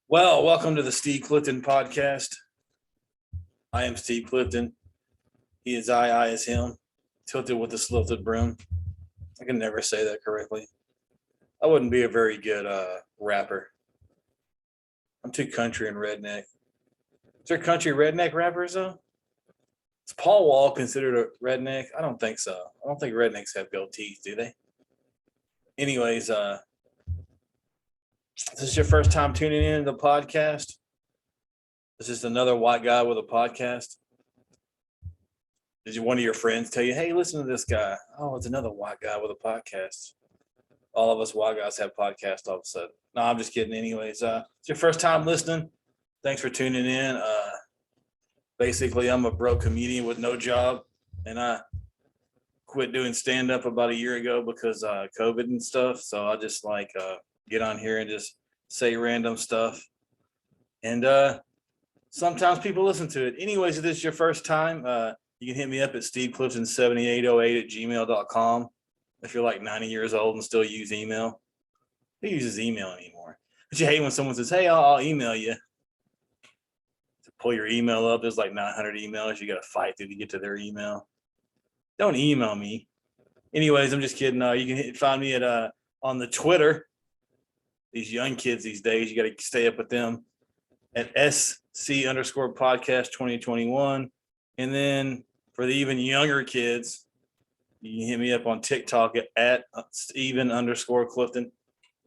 Well, welcome to the Steve Clifton podcast. I am Steve Clifton. He is I is him. Tilted with the slilted brim. I can never say that correctly. I wouldn't be a very good rapper. I'm too country and redneck. Is there country redneck rappers though? Is Paul Wall considered a redneck? I don't think so. I don't think rednecks have gold teeth, do they? Anyways, this is your first time tuning in to the podcast. This is another white guy with a podcast. Did one of your friends tell you, hey, listen to this guy? Oh, it's another white guy with a podcast. All of us white guys have podcasts all of a sudden. No, I'm just kidding. Anyways, it's your first time listening. Thanks for tuning in. Basically, I'm a broke comedian with no job, and I quit doing stand up about a year ago because COVID and stuff. So I just get on here and just say random stuff. And sometimes people listen to it. Anyways, if this is your first time, you can hit me up at steveclifton7808@gmail.com. If you're like 90 years old and still use email. Who uses email anymore? But you hate when someone says, hey, I'll email you. To pull your email up, there's like 900 emails you got to fight through to get to their email. Don't email me. Anyways, I'm just kidding. You can find me at on the Twitter. These young kids these days, you got to stay up with them at SC_podcast 2021. And then for the even younger kids, you can hit me up on TikTok at Steven_Clifton.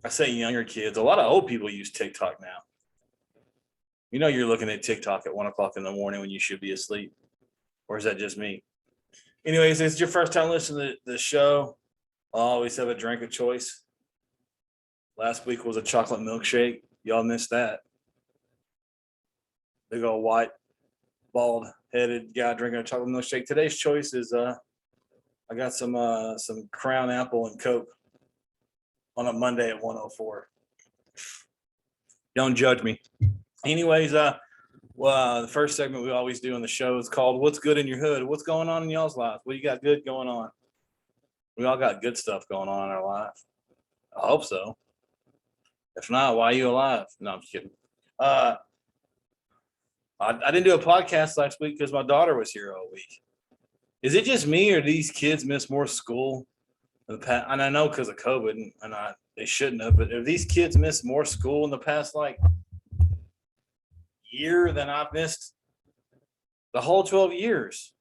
I say younger kids. A lot of old people use TikTok now. You know you're looking at TikTok at 1 o'clock in the morning when you should be asleep. Or is that just me? Anyways, if it's your first time listening to the show, I'll always have a drink of choice. Last week was a chocolate milkshake. Y'all missed that. Big old white, bald-headed guy drinking a chocolate milkshake. Today's choice is I got some Crown Apple and Coke on a Monday at 1:04. Don't judge me. Anyways, the first segment we always do on the show is called "What's Good in Your Hood?" What's going on in y'all's life? What you got good going on? We all got good stuff going on in our life. I hope so. If not, why are you alive? No, I'm just kidding. I didn't do a podcast last week because my daughter was here all week. Is it just me or do these kids miss more school? And I know because of COVID, and they shouldn't have. But if these kids miss more school in the past year than I've missed the whole 12 years,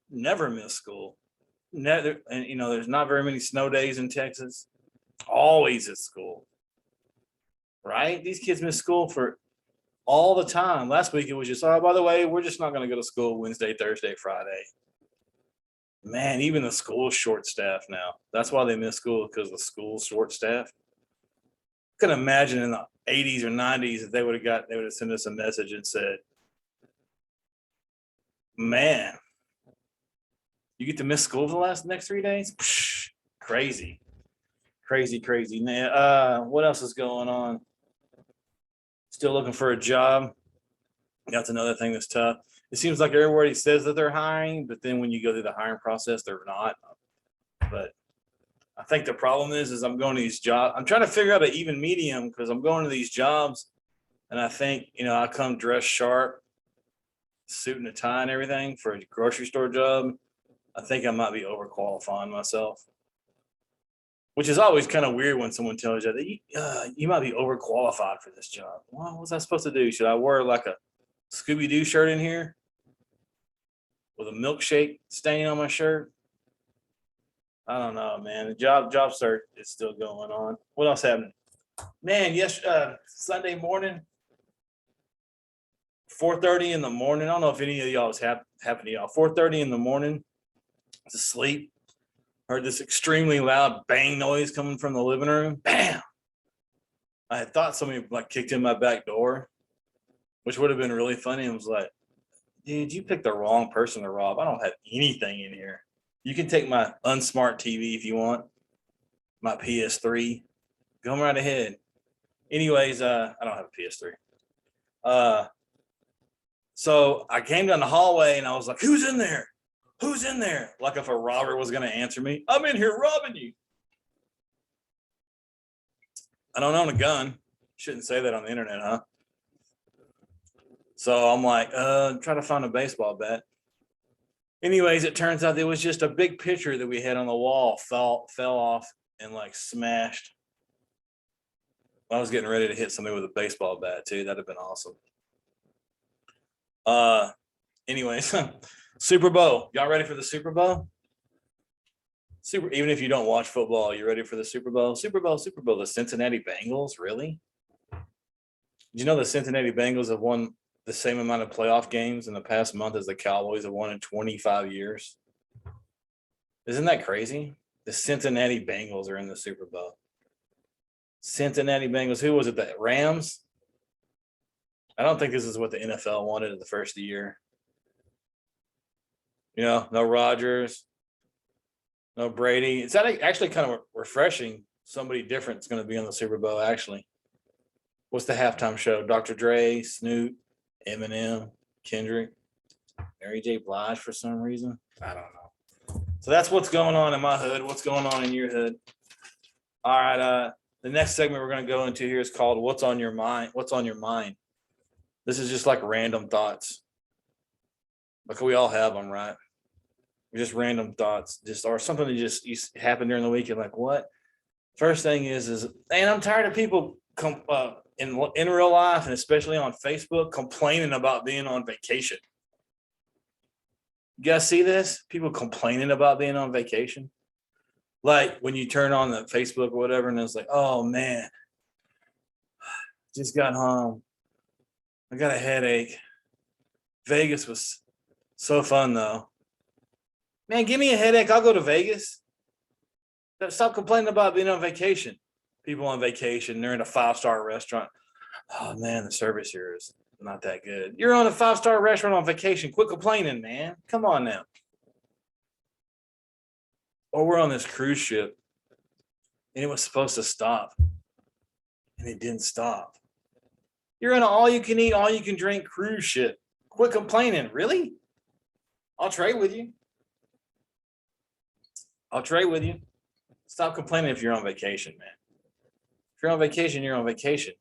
never missed school. Never, and there's not very many snow days in Texas. Always at school, right? These kids miss school for all the time. Last week it was just, oh, by the way, we're just not going to go to school Wednesday, Thursday, Friday. Man, even the school's short staff now. That's why they miss school, because the school's short staff. I can imagine in the 80s or 90s that they would have sent us a message and said, man, you get to miss school for the next 3 days? Psh, crazy. What else is going on? Still looking for a job. That's another thing that's tough. It seems like everybody says that they're hiring, but then when you go through the hiring process, they're not. But I think the problem is I'm going to these jobs. I'm trying to figure out an even medium because I'm going to these jobs, and I think, I come dressed sharp, suit and a tie and everything for a grocery store job. I think I might be overqualifying myself, which is always kind of weird when someone tells you that you might be overqualified for this job. Well, what's I supposed to do? Should I wear like a Scooby-Doo shirt in here with a milkshake stain on my shirt? I don't know, man. The job search is still going on. What else happened? Man, Sunday morning, 4:30 in the morning. I don't know if any of y'all happened to y'all. 4:30 in the morning, I was asleep. Heard this extremely loud bang noise coming from the living room. Bam! I had thought somebody kicked in my back door, which would have been really funny. And was like, dude, you picked the wrong person to rob. I don't have anything in here. You can take my unsmart TV if you want, my PS3. Go right ahead. Anyways, I don't have a PS3. So I came down the hallway and I was like, who's in there? Who's in there? Like if a robber was going to answer me. I'm in here robbing you. I don't own a gun. Shouldn't say that on the internet, huh? So I'm like, try to find a baseball bat. Anyways, it turns out there was just a big picture that we had on the wall fell off and like smashed. I was getting ready to hit somebody with a baseball bat too. That'd have been awesome. Anyways, Super Bowl. Y'all ready for the Super Bowl? Even if you don't watch football, you ready for the Super Bowl? Super Bowl, Super Bowl. The Cincinnati Bengals, really? Did you know the Cincinnati Bengals have won the same amount of playoff games in the past month as the Cowboys have won in 25 years? Isn't that crazy? The Cincinnati Bengals are in the Super Bowl. Cincinnati Bengals. Who was it? The Rams? I don't think this is what the NFL wanted in the first year. You know, no Rodgers, no Brady. It's actually kind of refreshing. Somebody different is going to be on the Super Bowl, actually. What's the halftime show? Dr. Dre, Snoop, Eminem, Kendrick, Mary J. Blige for some reason. I don't know. So that's what's going on in my hood. What's going on in your hood? All right. The next segment we're going to go into here is called What's on Your Mind? What's on your mind? This is just like random thoughts. Like we all have them, right? Just random thoughts, or something that just happened during the week. You're like, what? First thing is, man, I'm tired of people in real life and especially on Facebook complaining about being on vacation. You guys see this? People complaining about being on vacation. Like when you turn on the Facebook or whatever, and it's like, oh man, just got home. I got a headache. Vegas was so fun though. Man, give me a headache. I'll go to Vegas. Stop complaining about being on vacation. People on vacation, they're in a 5-star restaurant. Oh man, the service here is not that good. You're on a 5-star restaurant on vacation. Quit complaining, man. Come on now. Or we're on this cruise ship and it was supposed to stop and it didn't stop. You're on an all-you-can-eat, all-you-can-drink cruise ship. Quit complaining. Really? I'll trade with you. Stop complaining if you're on vacation, man. If you're on vacation, you're on vacation.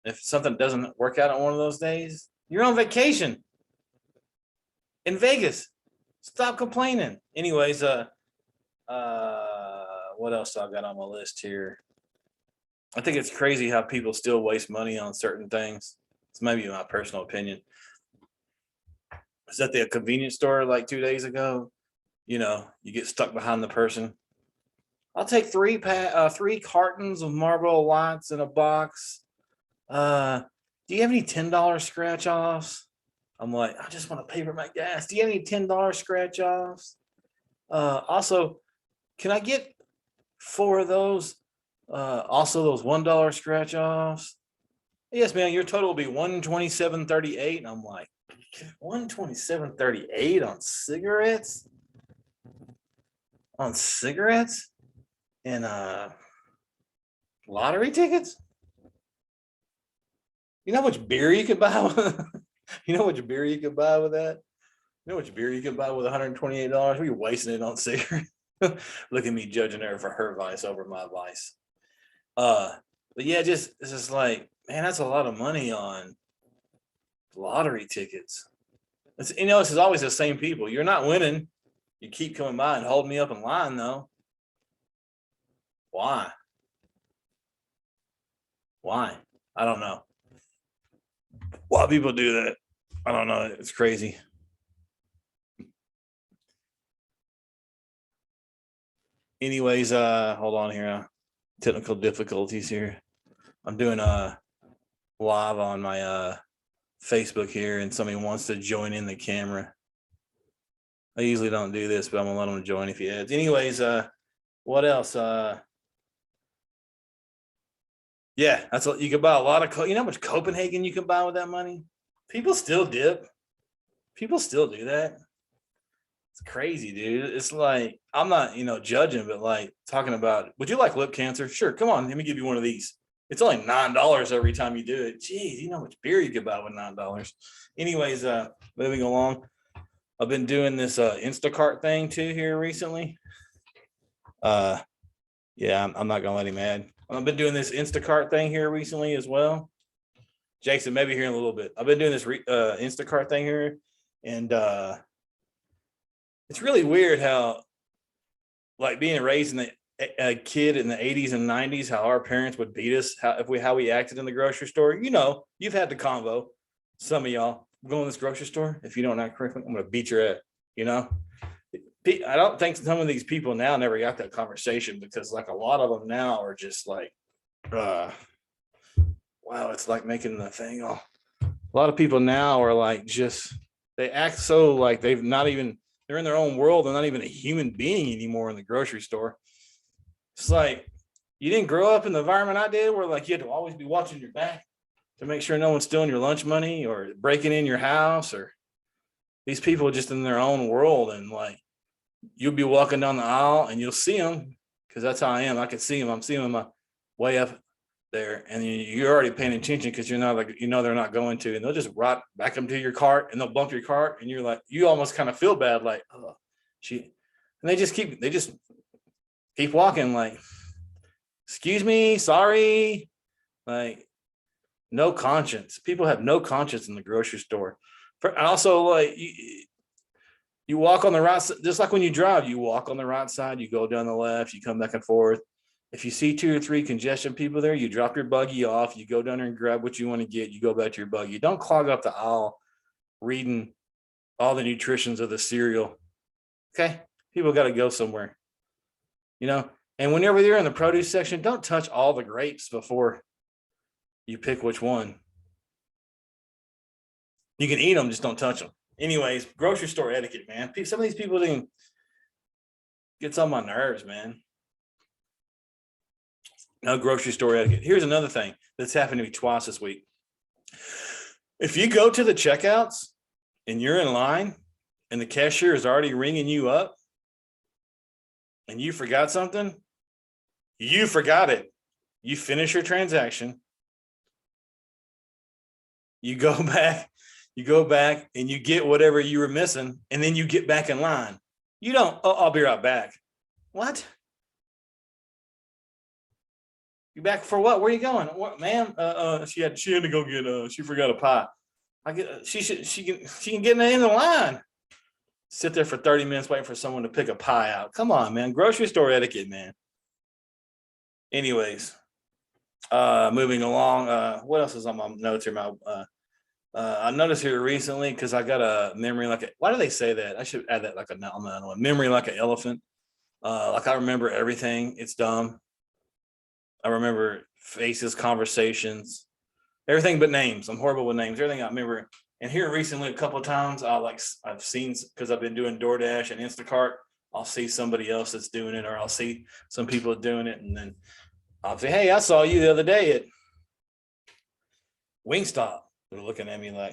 If something doesn't work out on one of those days, you're on vacation in Vegas. Stop complaining. Anyways, what else do I got on my list here? I think it's crazy how people still waste money on certain things. It's maybe my personal opinion. I was at the convenience store like 2 days ago. You know, you get stuck behind the person. I'll take 3 cartons of Marlboro Lights in a box. Do you have any $10 scratch offs? I'm like, I just want to pay for my gas. Do you have any $10 scratch offs? Also, can I get 4 of those? Also those $1 scratch offs. Yes, man, your total will be $127.38. And I'm like, $127.38 on cigarettes? On cigarettes? And lottery tickets? You know how much beer you could buy with you know how much beer you could buy with that? You know how much beer you could buy with $128? We're wasting it on cigarettes. Look at me judging her for her vice over my vice. But yeah, it's just like, man, that's a lot of money on lottery tickets. This is always the same people. You're not winning. You keep coming by and holding me up in line though. Why? I don't know. Why people do that? I don't know. It's crazy. Anyways, hold on here. Technical difficulties here. I'm doing a live on my Facebook here, and somebody wants to join in the camera. I usually don't do this, but I'm gonna let them join if he adds. Anyways, what else? Yeah, that's what you can buy a lot of. You know how much Copenhagen you can buy with that money? People still dip. People still do that. It's crazy, dude. It's like, I'm not, judging, but like talking about, would you like lip cancer? Sure. Come on. Let me give you one of these. It's only $9 every time you do it. Geez, you know how much beer you could buy with $9. Anyways, moving along. I've been doing this Instacart thing too here recently. Yeah, I'm not gonna let him add. I've been doing this Instacart thing here recently as well. Jason, maybe here in a little bit. I've been doing this Instacart thing here, and it's really weird how, like, being raised in a kid in the 80s and 90s, how our parents would beat us, how we acted in the grocery store. You know, you've had the convo. Some of y'all go in this grocery store. If you don't act correctly, I'm gonna beat your ass. You know, I don't think some of these people now never got that conversation, because like a lot of them now are just like, wow, it's like making the thing. Oh, a lot of people now are like, just, they act so like they're in their own world. They're not even a human being anymore in the grocery store. It's like, you didn't grow up in the environment I did, where like you had to always be watching your back to make sure no one's stealing your lunch money or breaking in your house, or these people just in their own world. And like, you'll be walking down the aisle and you'll see them, because that's how I am. I can see them. I'm seeing them way up there, and you're already paying attention because you're not, like, you know, they're not going to, and they'll just rot back them to your cart, and they'll bump your cart, and you're like, you almost kind of feel bad, like, oh, and they just keep walking, like, excuse me, sorry, like, no conscience. People have no conscience in the grocery store. Also, like, you walk on the right side, just like when you drive, you walk on the right side, you go down the left, you come back and forth. If you see 2 or 3 congestion people there, you drop your buggy off, you go down there and grab what you want to get, you go back to your buggy. Don't clog up the aisle reading all the nutritions of the cereal. Okay, people got to go somewhere, you know. And whenever you're in the produce section, don't touch all the grapes before you pick which one. You can eat them, just don't touch them. Anyways, grocery store etiquette, man. Some of these people gets on my nerves, man. No grocery store etiquette. Here's another thing that's happened to me twice this week. If you go to the checkouts and you're in line and the cashier is already ringing you up and you forgot something, you forgot it. You finish your transaction. You go back and you get whatever you were missing, and then you get back in line. You don't, oh, I'll be right back. What? You back for what? Where are you going? What, ma'am? She had to go get she forgot a pie. She can get in the line. Sit there for 30 minutes waiting for someone to pick a pie out. Come on, man. Grocery store etiquette, man. Anyways, moving along. What else is on my notes here? I noticed here recently, because I got a memory like why do they say that? I should add that, like another one. Memory like an elephant. Like, I remember everything. It's dumb. I remember faces, conversations, everything but names. I'm horrible with names. Everything I remember. And here recently, a couple of times, I've seen, because I've been doing DoorDash and Instacart, I'll see somebody else that's doing it, or I'll see some people doing it, and then I'll say, hey, I saw you the other day at Wingstop. They're looking at me like,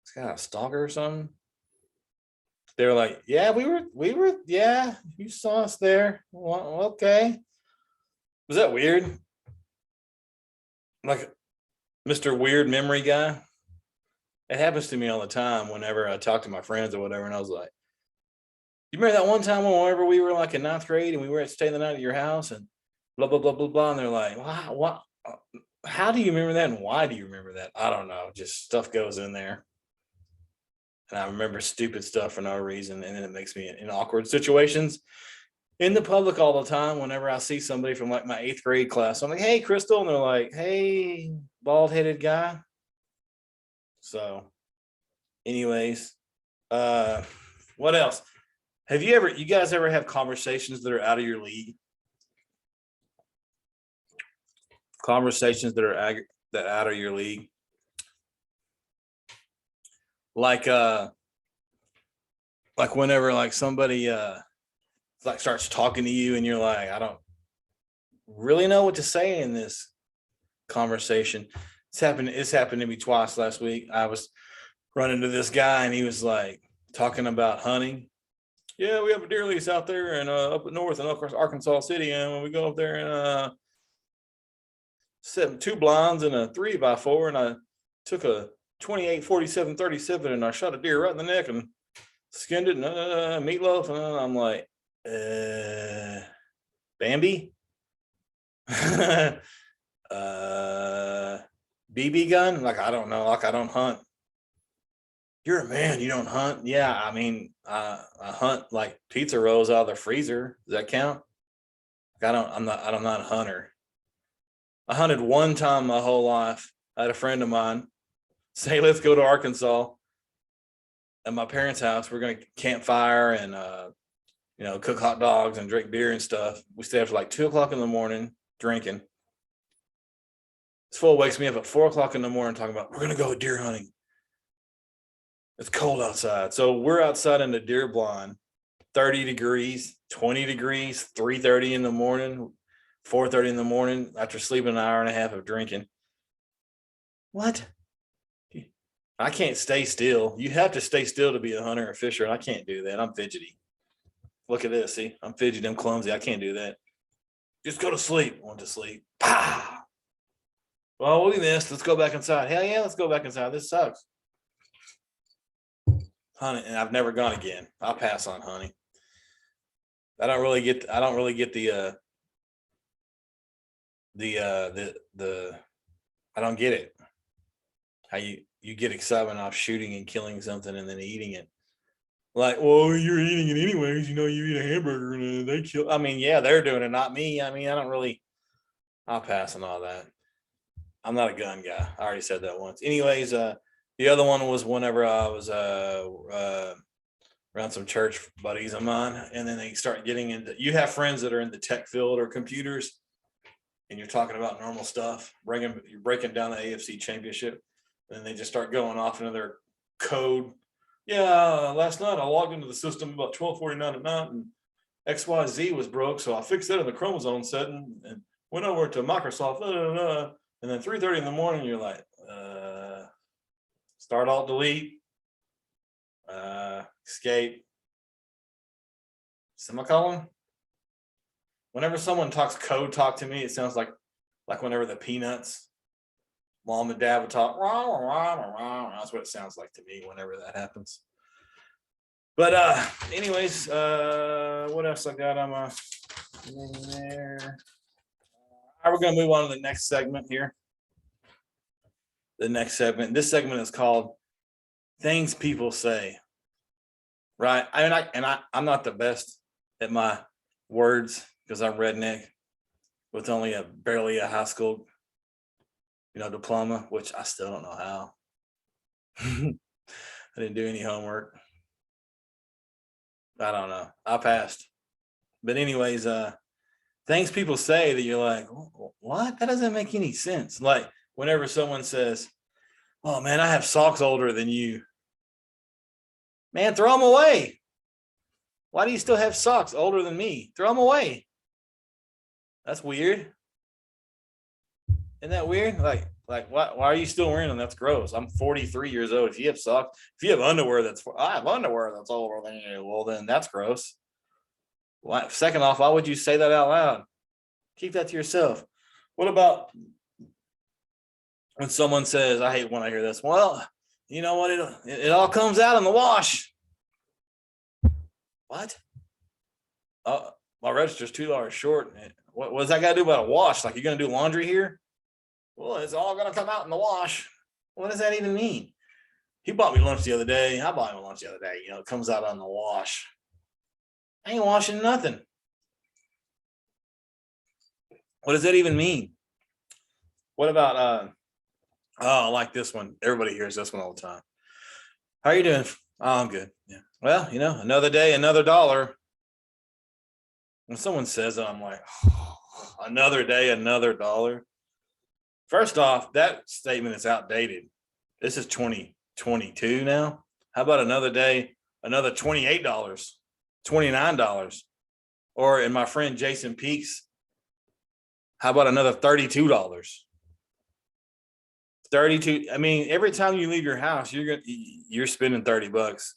this guy a stalker or something. They're like, yeah, we were, yeah, you saw us there. Well, okay. Was that weird? Like, Mr. Weird Memory Guy. It happens to me all the time whenever I talk to my friends or whatever. And I was like, you remember that one time whenever we were like in 9th grade and we were staying the night at your house and blah, blah, blah, blah, blah. And they're like, wow, what? How do you remember that? And why do you remember that? I don't know. Just stuff goes in there. And I remember stupid stuff for no reason. And then it makes me in awkward situations in the public all the time. Whenever I see somebody from like my 8th grade class, I'm like, hey, Crystal. And they're like, hey, bald headed guy. So anyways, what else? Have you guys ever have conversations that are out of your league? Conversations that are out of your league. Like whenever like somebody like starts talking to you and you're like, I don't really know what to say in this conversation. It's happened to me twice last week. I was running to this guy and he was like talking about hunting. Yeah, we have a deer lease out there and up north in Arkansas City, and when we go up there and set 2 blinds and a 3x4, and I took a 28, 47, 37 and I shot a deer right in the neck and skinned it, and meatloaf, and I'm like, Bambi? BB gun? Like, I don't know. Like, I don't hunt. You're a man. You don't hunt. Yeah. I mean, I hunt like pizza rolls out of the freezer. Does that count? Like, I'm not a hunter. I hunted one time my whole life. I had a friend of mine say, let's go to Arkansas at my parents' house. We're going to campfire and, cook hot dogs and drink beer and stuff. We stayed up to like 2 o'clock in the morning drinking. This fool wakes me up at 4 o'clock in the morning talking about, we're going to go deer hunting. It's cold outside. So we're outside in the deer blind, 30 degrees, 20 degrees, 3:30 in the morning, 4:30 in the morning after sleeping an hour and a half of drinking. What? I can't stay still. You have to stay still to be a hunter or fisher, and I can't do that. I'm fidgety. Look at this. See, I'm fidgety. I'm clumsy. I can't do that. Just go to sleep. Want to sleep. Pow. Well, we missed. Let's go back inside. Hell yeah, let's go back inside. This sucks. Hunting, and I've never gone again. I'll pass on hunting. I don't really get the I don't get it. How you get excitement off shooting and killing something and then eating it. Like, well, you're eating it anyways. You eat a hamburger and they kill. I mean, yeah, they're doing it, not me. I mean, I'll pass on all that. I'm not a gun guy. I already said that once. Anyways, the other one was whenever I was around some church buddies of mine, and then they start getting into. You have friends that are in the tech field or computers, and you're talking about normal stuff. You're breaking down the AFC Championship, and they just start going off into their code. Yeah, last night I logged into the system about 12:49 at night, and XYZ was broke, so I fixed that in the chromosome setting and went over to Microsoft. And then 3:30 in the morning, you're like, start alt delete, escape, semicolon. Whenever someone talks code talk to me, it sounds like whenever the Peanuts mom and dad would talk. That's what it sounds like to me whenever that happens. But anyways, what else I got on my thing there? All right, we're gonna move on to the next segment here. The next segment. This segment is called "Things People Say." Right? I'm not the best at my words because I'm redneck with only barely a high school, diploma, which I still don't know how. I didn't do any homework. I don't know. I passed. But anyways, things people say that you're like, what? That doesn't make any sense. Like whenever someone says, oh man, I have socks older than you. Man, throw them away. Why do you still have socks older than me? Throw them away. That's weird. Isn't that weird? Like why are you still wearing them? That's gross. I'm 43 years old. If you have socks, if you have underwear I have underwear that's older than you, well, then that's gross. Why, second off, why would you say that out loud? Keep that to yourself. What about when someone says, I hate when I hear this, well, you know what? It all comes out in the wash. What? Oh, my register's $2 short. What does that got to do about a wash? Like, you're going to do laundry here? Well, it's all going to come out in the wash. What does that even mean? He bought me lunch the other day. I bought him lunch the other day. It comes out on the wash. I ain't washing nothing. What does that even mean? What about, I like this one. Everybody hears this one all the time. How are you doing? Oh, I'm good. Yeah. Well, another day, another dollar. When someone says that, I'm like, another day, another dollar. First off, that statement is outdated. This is 2022 now. How about another day, another $28, $29? Or in my friend Jason Peaks, how about another $32? 32. I mean, every time you leave your house, you're spending $30,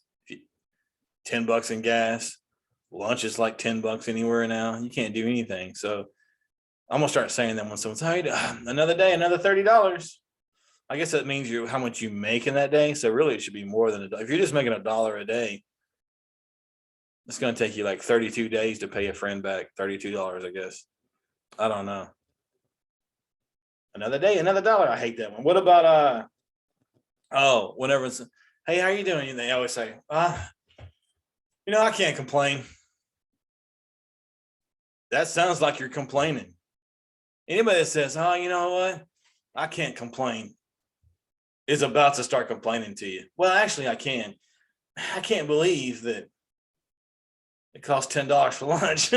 $10 in gas. Lunch is like $10 anywhere now. You can't do anything. So I'm gonna start saying that when someone's, hey, another day, another $30. I guess that means how much you make in that day. So really, it should be more than if you're just making $1 a day. It's gonna take you like 32 days to pay a friend back $32. I guess. I don't know. Another day, another dollar. I hate that one. What about whenever it's, hey, how you doing? They always say, I can't complain. That sounds like you're complaining. Anybody that says, oh, you know what? I can't complain is about to start complaining to you. Well, actually, I can. I can't believe that it costs $10 for lunch.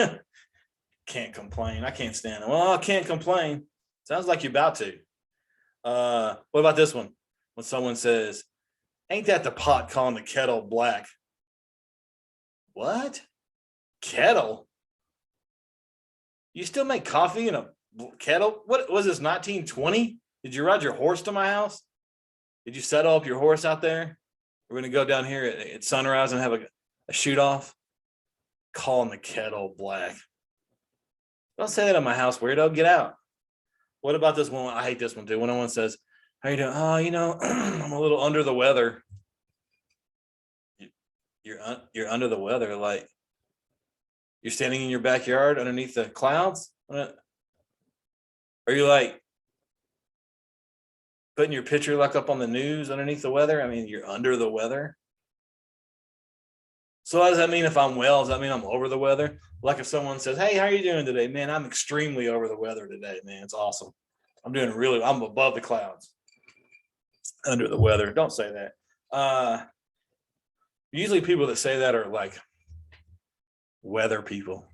Can't complain. I can't stand it. Well, I can't complain. Sounds like you're about to. What about this one? When someone says, ain't that the pot calling the kettle black? What? Kettle? You still make coffee in a kettle? What was this, 1920? Did you ride your horse to my house? Did you settle up your horse out there? We're going to go down here at sunrise and have a shoot off. Calling the kettle black. Don't say that in my house, weirdo. Get out. What about this one? I hate this one too. When someone says, how you doing? Oh, I'm a little under the weather. You're under the weather. Like you're standing in your backyard underneath the clouds. Are you like putting your picture like up on the news underneath the weather? I mean, you're under the weather. So what does that mean if I'm well? Does that mean I'm over the weather? Like if someone says, hey, how are you doing today? Man, I'm extremely over the weather today, man. It's awesome. I'm above the clouds. Under the weather. Don't say that. Usually people that say that are like weather people.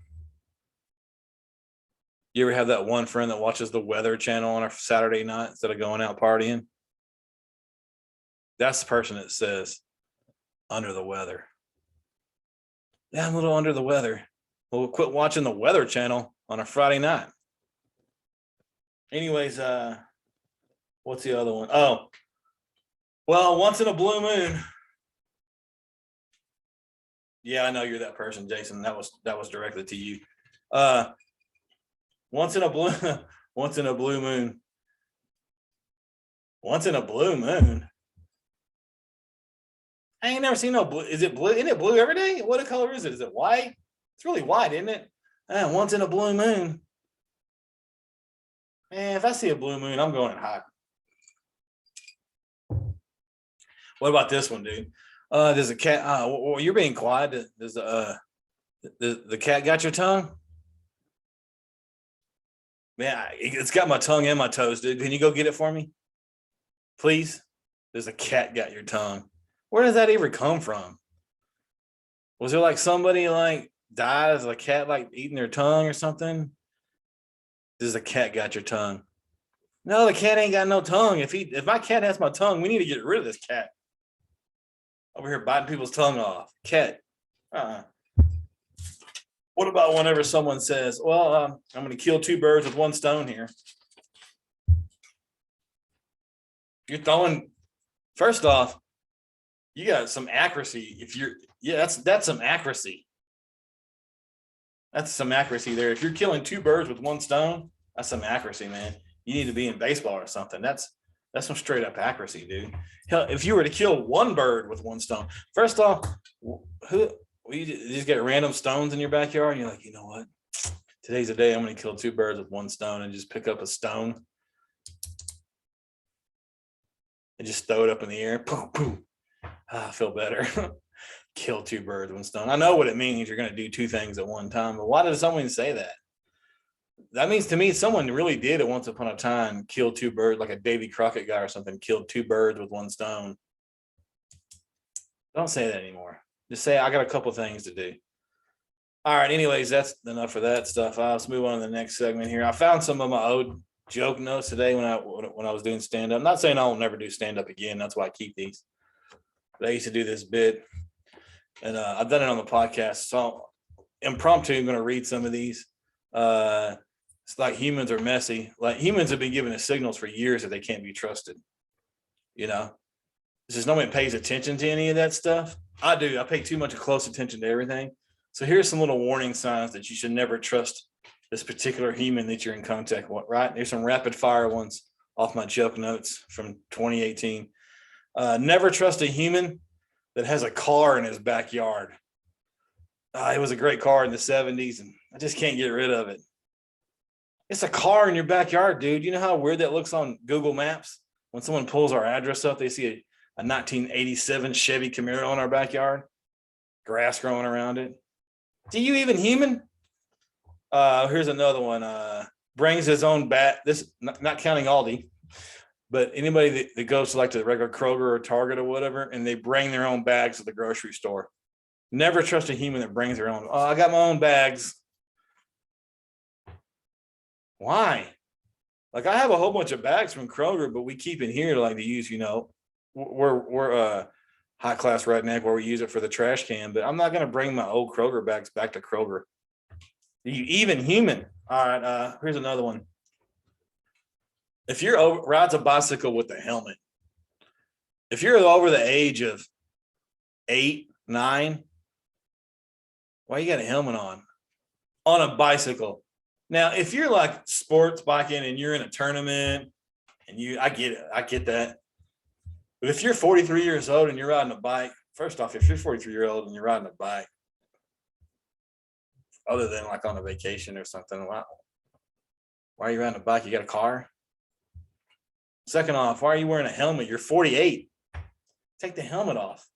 You ever have that one friend that watches the Weather Channel on a Saturday night instead of going out partying? That's the person that says under the weather. Yeah, I'm a little under the weather. Well, we'll quit watching the Weather Channel on a Friday night. Anyways, what's the other one? Oh, well, once in a blue moon. Yeah, I know you're that person, Jason. That was directed to you. Once in a blue moon. Once in a blue moon. I ain't never seen no blue. Is it blue? Isn't it blue every day? What color is it? Is it white? It's really white, isn't it? Once in a blue moon. Man, if I see a blue moon, I'm going hot. What about this one, dude? Does a cat? Well, you're being quiet. Does the cat got your tongue? Man, it's got my tongue and my toes, dude. Can you go get it for me, please? Does a cat got your tongue? Where does that ever come from? Was there like somebody like died as a cat like eating their tongue or something? Does a cat got your tongue? No, the cat ain't got no tongue. If my cat has my tongue, we need to get rid of this cat. Over here biting people's tongue off. Cat. What about whenever someone says, well, I'm going to kill two birds with one stone here? You're throwing, first off, you got some accuracy. That's some accuracy. That's some accuracy there. If you're killing two birds with one stone, that's some accuracy, man. You need to be in baseball or something. That's some straight up accuracy, dude. Hell, if you were to kill one bird with one stone, first off, you just get random stones in your backyard and you're like, you know what? Today's the day I'm going to kill two birds with one stone, and just pick up a stone and just throw it up in the air. Boom, boom. I feel better. Kill two birds with one stone. I know what it means. You're going to do two things at one time, but why does someone say that? That means to me, someone really did at once upon a time kill two birds, like a Davy Crockett guy or something, killed two birds with one stone. Don't say that anymore. Just say, I got a couple things to do. All right. Anyways, that's enough for that stuff. Let's move on to the next segment here. I found some of my old joke notes today when I was doing stand up. I'm not saying I'll never do stand up again. That's why I keep these. But I used to do this bit, and I've done it on the podcast. So impromptu, I'm going to read some of these. It's like humans are messy. Like humans have been giving us signals for years that they can't be trusted. It's just nobody pays attention to any of that stuff. I do. I pay too much close attention to everything. So here's some little warning signs that you should never trust this particular human that you're in contact with, right? There's some rapid fire ones off my joke notes from 2018. Never trust a human that has a car in his backyard. It was a great car in the 70s, and I just can't get rid of it. It's a car in your backyard, dude. You know how weird that looks on Google Maps? When someone pulls our address up, they see a 1987 Chevy Camaro in our backyard, grass growing around it. Do you even human? Here's another one. Brings his own bag. This not counting Aldi, but anybody that goes to like the regular Kroger or Target or whatever, and they bring their own bags to the grocery store. Never trust a human that brings their own. Oh, I got my own bags. Why? Like I have a whole bunch of bags from Kroger, but we keep it here to like to use, we're a high class redneck where we use it for the trash can, but I'm not gonna bring my old Kroger bags back to Kroger. Are you even human? All right, here's another one. If you're rides a bicycle with a helmet, if you're over the age of 8, 9, why you got a helmet on a bicycle? Now, if you're like sports biking and you're in a tournament and I get it, I get that. But if you're 43 years old and you're riding a bike, first off, if you're 43-year-old and you're riding a bike, other than like on a vacation or something, why are you riding a bike? You got a car? Second off, why are you wearing a helmet? You're 48. Take the helmet off.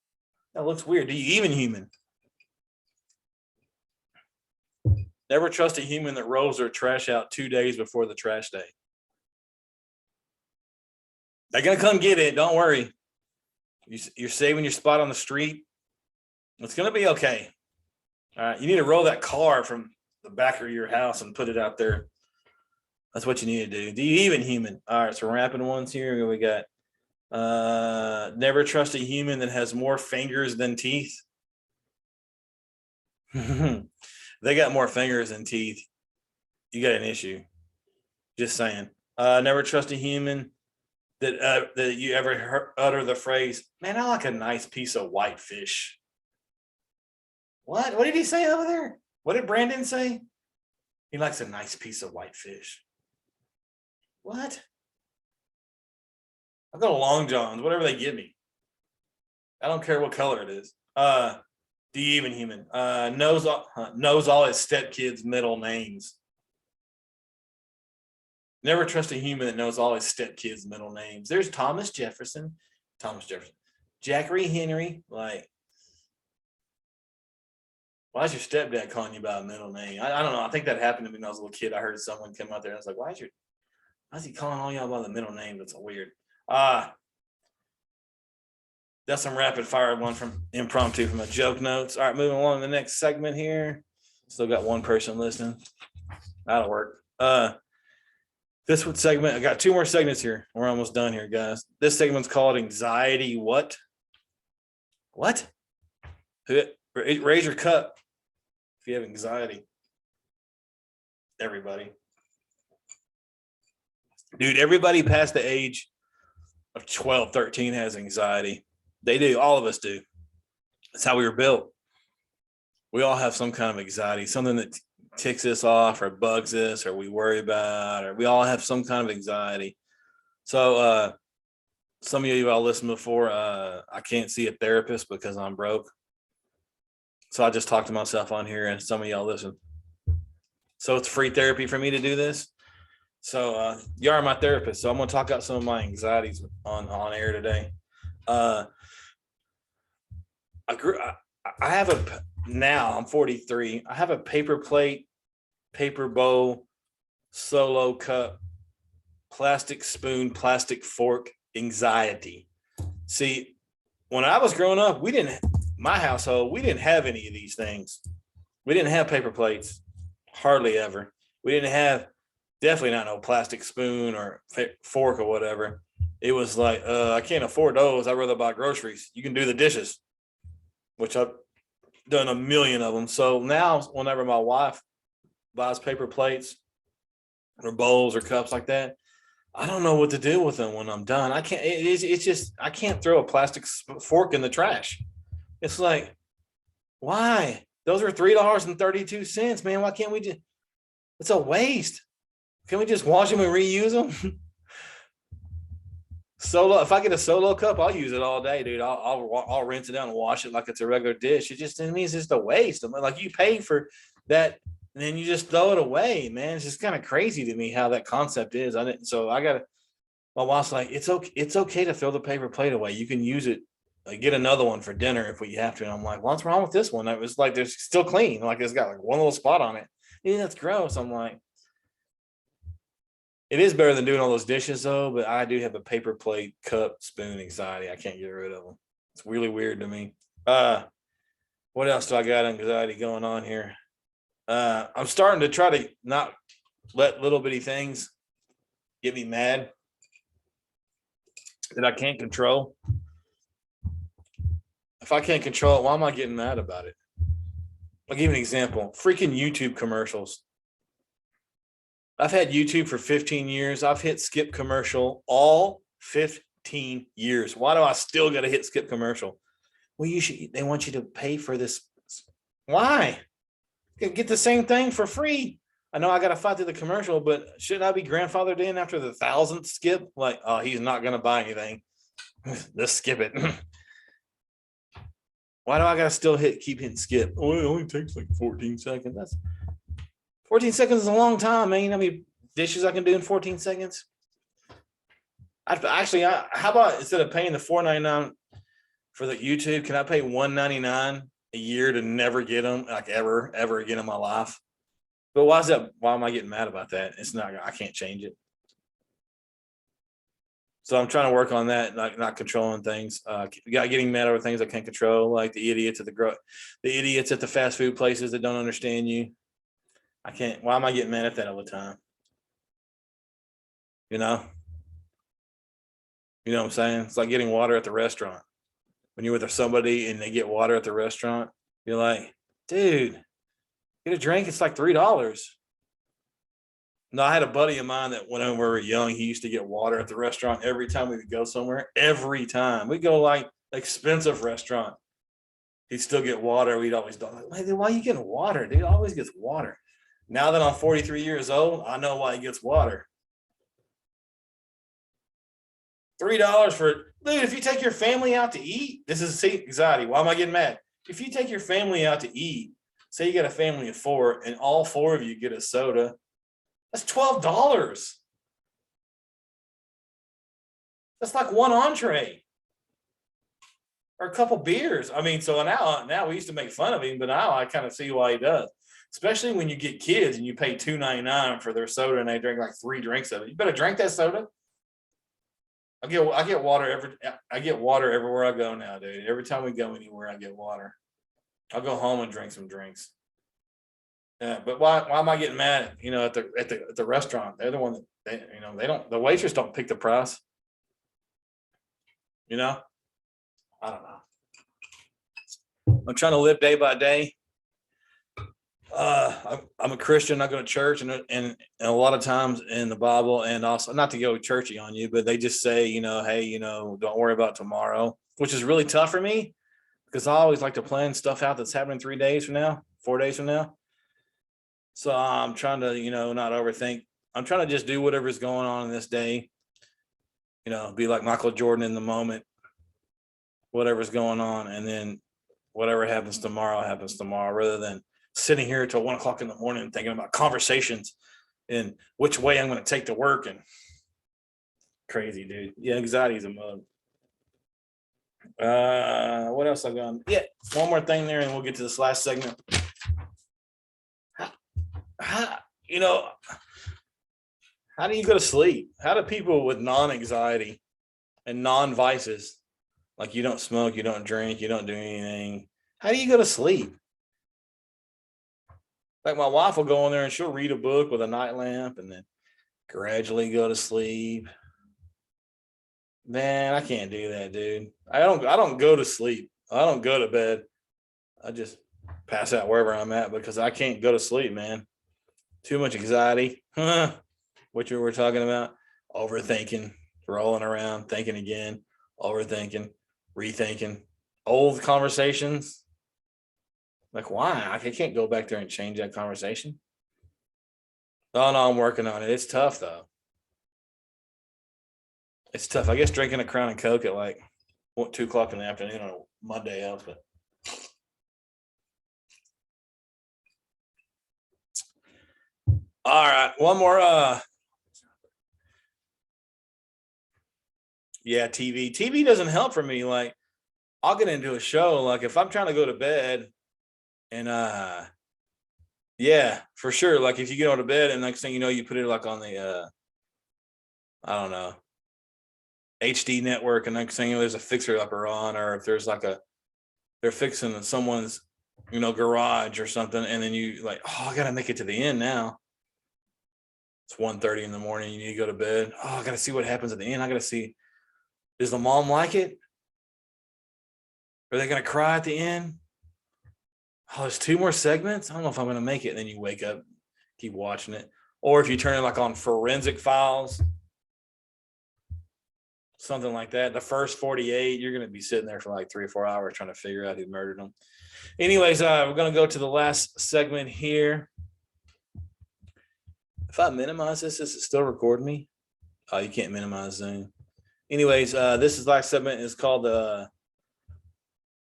That looks weird. Do you even human? Never trust a human that rolls their trash out 2 days before the trash day. They're going to come get it. Don't worry. You're saving your spot on the street. It's going to be okay. All right. You need to roll that car from the back of your house and put it out there. That's what you need to do. Do you even human? All right. So rapid ones here. We got never trust a human that has more fingers than teeth. They got more fingers than teeth. You got an issue. Just saying. Never trust a human that you ever utter the phrase, man, I like a nice piece of white fish. What? What did he say over there? What did Brandon say? He likes a nice piece of white fish. What? I'll go to Long John's, whatever they give me. I don't care what color it is. Do you even human? Knows all his stepkids' middle names. Never trust a human that knows all his stepkids' middle names. There's Thomas Jefferson. Jackery Henry. Like, why is your stepdad calling you by a middle name? I don't know. I think that happened to me when I was a little kid. I heard someone come out there and I was like, why is he calling all y'all by the middle name? That's weird. That's some rapid fire one from impromptu from a joke notes. All right, moving along to the next segment here. Still got one person listening. That'll work. This segment, I got 2 more segments here. We're almost done here, guys. This segment's called Anxiety What? What? Raise your cup if you have anxiety. Everybody. Dude, everybody past the age of 12, 13 has anxiety. They do. All of us do. That's how we were built. We all have some kind of anxiety, something that ticks us off or bugs us or we worry about, or we all have some kind of anxiety. So some of you all listened before, I can't see a therapist because I'm broke. So I just talk to myself on here and some of y'all listen. So it's free therapy for me to do this. So you are my therapist. So I'm going to talk about some of my anxieties on air today. Now I'm 43. I have a paper plate, paper bowl, solo cup, plastic spoon, plastic fork anxiety. See, when I was growing up, my household, we didn't have any of these things. We didn't have paper plates, hardly ever. We didn't have, definitely not no plastic spoon or fork or whatever. It was like, I can't afford those. I'd rather buy groceries. You can do the dishes, which I've done a million of them. So now whenever my wife buys paper plates or bowls or cups like that, I don't know what to do with them when I'm done. I can't, it's just, I can't throw a plastic fork in the trash. It's like, why? Those are $3.32, man. Why can't we just, it's a waste. Can we just wash them and reuse them? Solo, if I get a solo cup, I'll use it all day, dude. I'll rinse it down and wash it like it's a regular dish. It just, to me, it's just a waste. I'm like, you pay for that and then you just throw it away, man. It's just kind of crazy to me how that concept is. I didn't, so I got to, my wife's like, it's okay to throw the paper plate away. You can use it, like get another one for dinner if we have to. And I'm like, what's wrong with this one? It was like, there's still clean. Like it's got like one little spot on it. Yeah, that's gross. I'm like, it is better than doing all those dishes though, but I do have a paper plate, cup, spoon anxiety. I can't get rid of them. It's really weird to me. What else do I got anxiety going on here? I'm starting to try to not let little bitty things get me mad that I can't control. If I can't control it, why am I getting mad about it? I'll give you an example. Freaking YouTube commercials. I've had YouTube for 15 years. I've hit skip commercial all 15 years. Why do I still got to hit skip commercial? Well, they want you to pay for this. Why? You can get the same thing for free. I know I got to fight through the commercial, but shouldn't I be grandfathered in after the 1,000th skip? Like, oh, he's not going to buy anything. Let's skip it. Why do I got to still keep hitting skip? Oh, it only takes like 14 seconds. That's 14 seconds is a long time, man. You know how many dishes I can do in 14 seconds? How about instead of paying the $4.99 for the YouTube, can I pay $1.99 a year to never get them, like ever again in my life? But why is that? Why am I getting mad about that? It's not, I can't change it. So I'm trying to work on that, like not controlling things. Getting mad over things I can't control, like the idiots at the fast food places that don't understand you. I can't. Why am I getting mad at that all the time? You know what I'm saying? It's like getting water at the restaurant. When you're with somebody and they get water at the restaurant, you're like, dude, get a drink. It's like $3. No, I had a buddy of mine that when we were young, he used to get water at the restaurant every time we would go somewhere. Every time we go, like expensive restaurant, he'd still get water. We'd always go, like, why are you getting water? Dude always gets water. Now that I'm 43 years old, I know why he gets water. $3 for, dude, if you take your family out to eat, this is anxiety. Why am I getting mad? If you take your family out to eat, say you got a family of 4 and all 4 of you get a soda, that's $12. That's like one entree or a couple beers. I mean, so now we used to make fun of him, but now I kind of see why he does. Especially when you get kids and you pay $2.99 for their soda and they drink like 3 drinks of it. You better drink that soda. I get water everywhere I go now, dude. Every time we go anywhere, I get water. I'll go home and drink some drinks. Yeah, but why am I getting mad? At the restaurant, they're the one that the waitress don't pick the price. I don't know. I'm trying to live day by day. I'm a Christian. I go to church, and a lot of times in the Bible, and also not to go churchy on you, but they just say, hey, don't worry about tomorrow, which is really tough for me because I always like to plan stuff out that's happening 3 days from now, 4 days from now. So I'm trying to, not overthink. I'm trying to just do whatever's going on in this day. Be like Michael Jordan in the moment, whatever's going on, and then whatever happens tomorrow, rather than sitting here till 1 o'clock in the morning thinking about conversations and which way I'm going to take to work. And crazy, dude. Yeah, anxiety is a mug. What else I've got? Yeah, one more thing there, and we'll get to this last segment. How do you go to sleep? How do people with non-anxiety and non-vices, like you don't smoke, you don't drink, you don't do anything, how do you go to sleep? Like my wife will go in there and she'll read a book with a night lamp and then gradually go to sleep. Man, I can't do that, dude. I don't go to sleep. I don't go to bed. I just pass out wherever I'm at because I can't go to sleep, man. Too much anxiety. What you were talking about. Overthinking, rolling around, thinking again, overthinking, rethinking. Old conversations. Like, why? I can't go back there and change that conversation. Oh, no, I'm working on it. It's tough, though. It's tough. I guess drinking a Crown and Coke at like 2 o'clock in the afternoon on a Monday helps, but All right, one more. Yeah, TV. TV doesn't help for me. Like, I'll get into a show. Like, if I'm trying to go to bed, and yeah, for sure. Like, if you get on to bed, and next thing you know, you put it like on the I don't know, HD network, and next thing you know, there's a fixer upper on, or if there's like they're fixing someone's, garage or something, and then you like, oh, I gotta make it to the end now. It's 1:30 in the morning. You need to go to bed. Oh, I gotta see what happens at the end. I gotta see. Does the mom like it? Are they gonna cry at the end? Oh, there's two more segments. I don't know if I'm gonna make it. And then you wake up, keep watching it. Or if you turn it like on Forensic Files, something like that. The first 48, you're gonna be sitting there for like 3 or 4 hours trying to figure out who murdered them. Anyways, we're gonna go to the last segment here. If I minimize this, does it still record me? Oh, you can't minimize Zoom. Anyways, this is last segment is called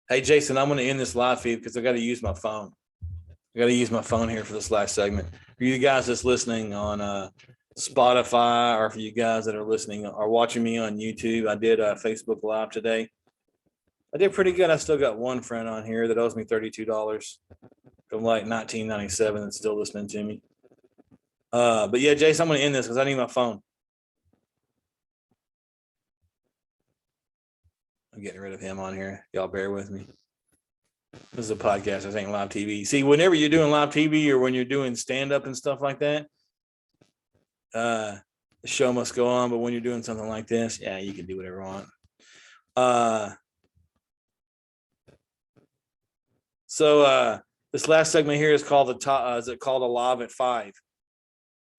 hey Jason, I'm gonna end this live feed because I gotta use my phone. I gotta use my phone here for this last segment. For you guys that's listening on Spotify, or for you guys that are listening or watching me on YouTube, I did Facebook Live today. I did pretty good. I still got one friend on here that owes me $32 from like 1997 that's still listening to me. But yeah, Jason, I'm gonna end this because I need my phone. I'm getting rid of him on here. Y'all bear with me. This is a podcast. This ain't live TV. See, whenever you're doing live TV or when you're doing stand-up and stuff like that, the show must go on. But when you're doing something like this, yeah, you can do whatever you want. So this last segment here is called the top. Is it called Alive at 5?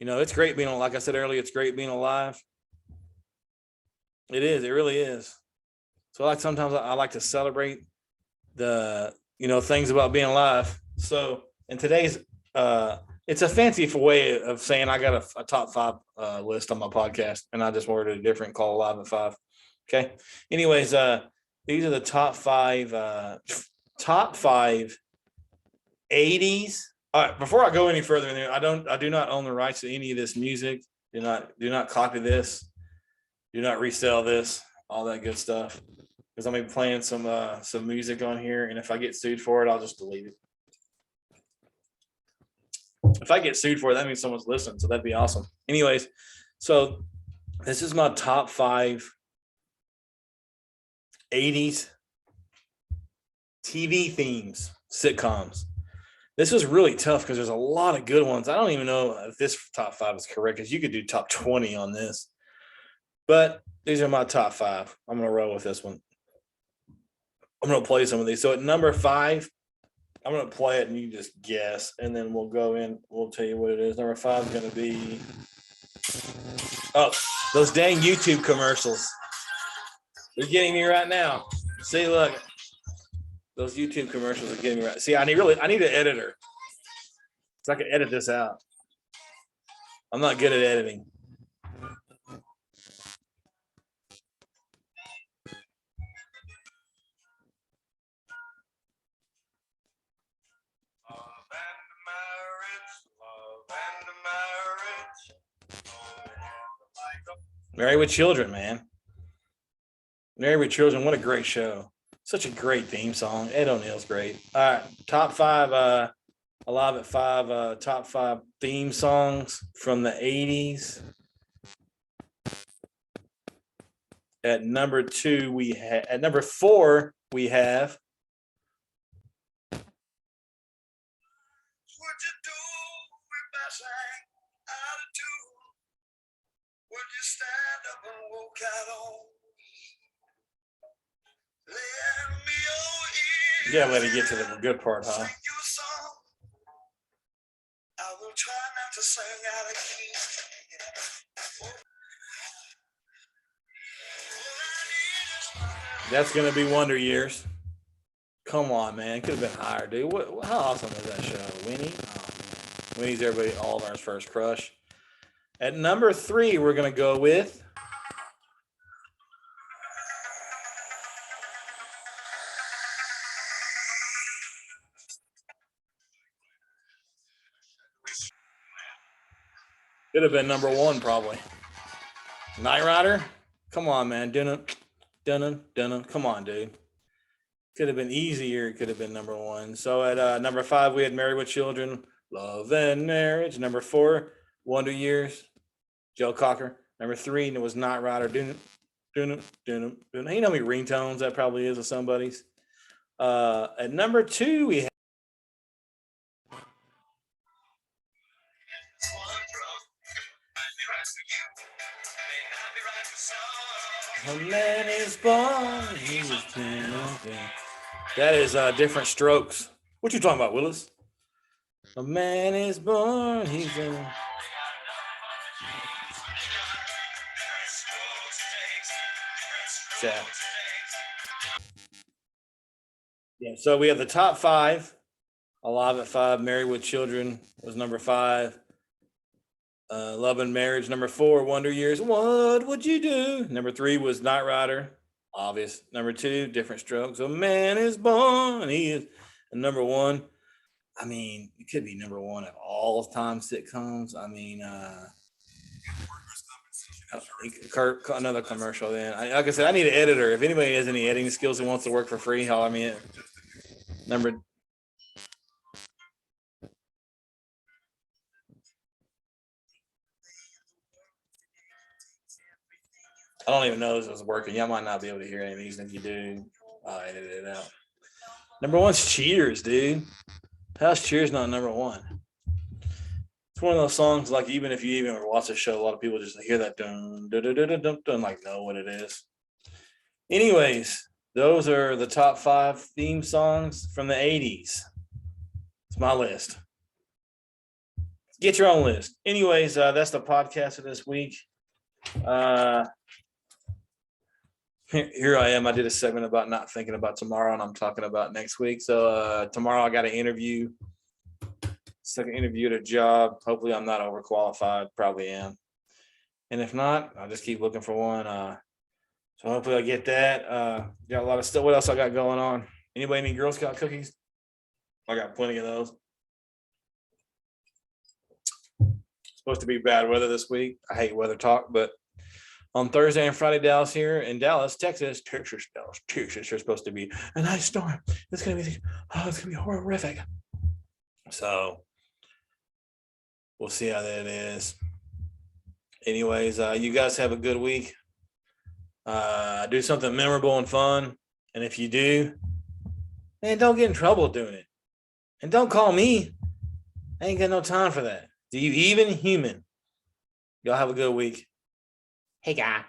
It's great being, like I said earlier, it's great being alive. It is. It really is. So sometimes I like to celebrate the things about being alive. So in today's it's a fancy way of saying I got a top 5 list on my podcast, and I just worded a different, call Alive at 5. Okay. Anyways, these are the top 5 80s. All right, before I go any further in there, I do not own the rights to any of this music. Do not copy this. Do not resell this. All that good stuff. Because I'm gonna be playing some music on here, and if I get sued for it, I'll just delete it. If I get sued for it, that means someone's listening, so that'd be awesome. Anyways, so this is my top 5 80s TV themes, sitcoms. This was really tough because there's a lot of good ones. I don't even know if this top 5 is correct, because you could do top 20 on this. But these are my top 5. I'm gonna roll with this one. I'm gonna play some of these. So at number 5, I'm gonna play it and you just guess, and then we'll go in. We'll tell you what it is. Number 5 is gonna be those dang YouTube commercials. They're getting me right now. See, look, those YouTube commercials are getting me right. See, I need an editor, so I can edit this out. I'm not good at editing. Married with Children, man. Married with Children, what a great show. Such a great theme song. Ed O'Neill's great. All right, top 5, Alive at 5, top 5 theme songs from the 80s. At number 4, we have you gotta let it get to the good part, huh? I will try not to sing out of key. That's gonna be Wonder Years. Come on, man. Could have been higher, dude. How awesome was that show? Winnie? Oh, Winnie's everybody, all of ours first crush. At number 3, we're gonna go with Could have been number one, probably. Knight Rider? Come on, man. Dunna. Come on, dude. Could have been easier. It could have been number one. So at number 5, we had Married with Children, Love and Marriage. Number 4, Wonder Years, Joe Cocker. Number 3, and it was Knight Rider. Dunna. You know how many ringtones that probably is of somebody's. At number 2, we had A Man Is Born. He was 10. That is Different Strokes. What you talking about, Willis? A man is born. He's in. Yeah. So we have the top 5. Alive at 5. Married with Children was number 5. Love and Marriage, number 4. Wonder Years, What Would You Do? Number 3 was Knight Rider, obvious. Number 2, Different Strokes, A Man Is Born. He is. And number 1, I mean, it could be number 1 of all time sitcoms. I mean, another commercial. Then, like I said, I need an editor. If anybody has any editing skills and wants to work for free, holler me in. I don't even know if it was working. Y'all might not be able to hear any of these. If you do, I'll edit it out. Number 1's Cheers, dude. How's Cheers not number 1? It's one of those songs, like, even if you even watch the show, a lot of people just hear that dun, dun, dun, dun, dun, dun, like know what it is. Anyways, those are the top 5 theme songs from the 80s. It's my list. Get your own list. Anyways, that's the podcast of this week. Here I am. I did a segment about not thinking about tomorrow, and I'm talking about next week. So tomorrow I got an interview, second interview at a job. Hopefully I'm not overqualified. Probably am. And if not, I'll just keep looking for one. So hopefully I get that. Got a lot of stuff. What else I got going on? Anybody need Girl Scout cookies? I got plenty of those. It's supposed to be bad weather this week. I hate weather talk, but on Thursday and Friday, Dallas here in Dallas, Texas, there's supposed to be a nice storm. It's gonna be horrific. So we'll see how that is. Anyways, you guys have a good week. Do something memorable and fun, and if you do, man, don't get in trouble doing it, and don't call me. I ain't got no time for that. Do you even human? Y'all have a good week. Hey, guy.